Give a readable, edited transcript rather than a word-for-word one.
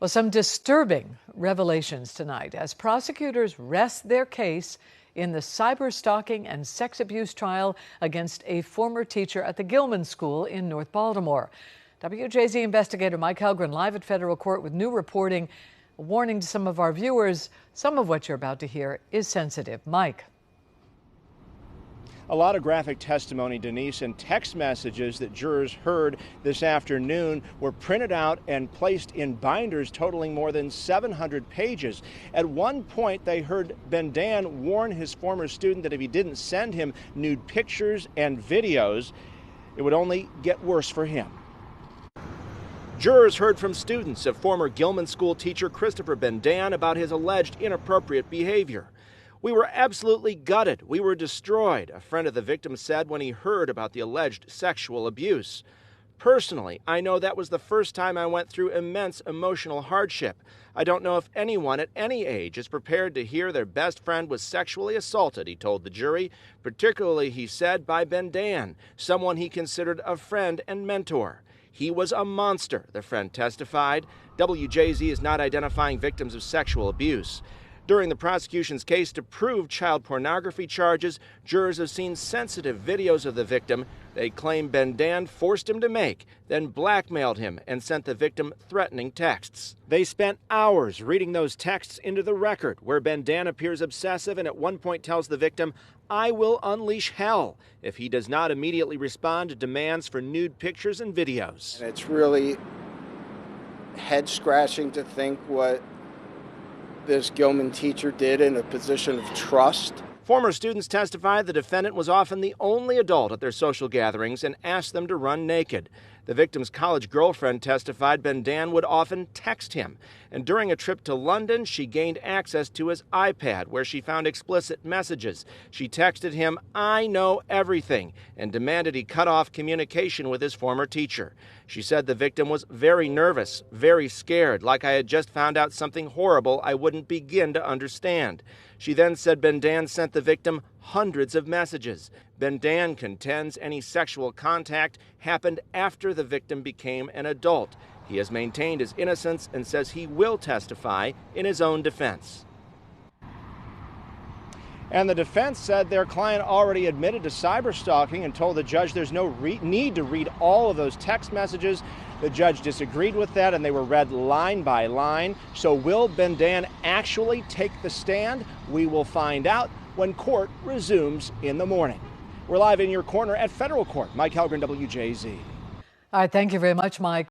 Well, some disturbing revelations tonight as prosecutors rest their case in the cyber stalking and sex abuse trial against a former teacher at the Gilman School in North Baltimore. WJZ investigator Mike Helgren live at federal court with new reporting, a warning to some of our viewers. Some of what you're about to hear is sensitive. Mike. A lot of graphic testimony, Denise, and text messages that jurors heard this afternoon were printed out and placed in binders totaling more than 700 pages. At one point, they heard Bendan warn his former student that if he didn't send him nude pictures and videos, it would only get worse for him. Jurors heard from students of former Gilman School teacher Christopher Bendan about his alleged inappropriate behavior. "We were absolutely gutted. We were destroyed," a friend of the victim said when he heard about the alleged sexual abuse. "Personally, I know that was the first time I went through immense emotional hardship. I don't know if anyone at any age is prepared to hear their best friend was sexually assaulted," he told the jury, particularly, he said, by Bendan, someone he considered a friend and mentor. "He was a monster," the friend testified. WJZ is not identifying victims of sexual abuse. During the prosecution's case to prove child pornography charges, jurors have seen sensitive videos of the victim they claim Bendan forced him to make, then blackmailed him and sent the victim threatening texts. They spent hours reading those texts into the record, where Bendan appears obsessive and at one point tells the victim, "I will unleash hell," if he does not immediately respond to demands for nude pictures and videos. It's really head-scratching to think what this Gilman teacher did in a position of trust. Former students testified the defendant was often the only adult at their social gatherings and asked them to run naked. The victim's college girlfriend testified Bendan would often text him, and during a trip to London, she gained access to his iPad where she found explicit messages. She texted him, "I know everything," and demanded he cut off communication with his former teacher. She said the victim was very nervous, very scared, like I had just found out something horrible I wouldn't begin to understand. She then said Bendan sent the victim hundreds of messages. Bendan contends any sexual contact happened after the victim became an adult. He has maintained his innocence and says he will testify in his own defense. And the defense said their client already admitted to cyber stalking and told the judge there's no need to read all of those text messages. The judge disagreed with that, and they were read line by line. So will Bendan actually take the stand? We will find out when court resumes in the morning. We're live in your corner at federal court. Mike Helgren, WJZ. All right, thank you very much, Mike.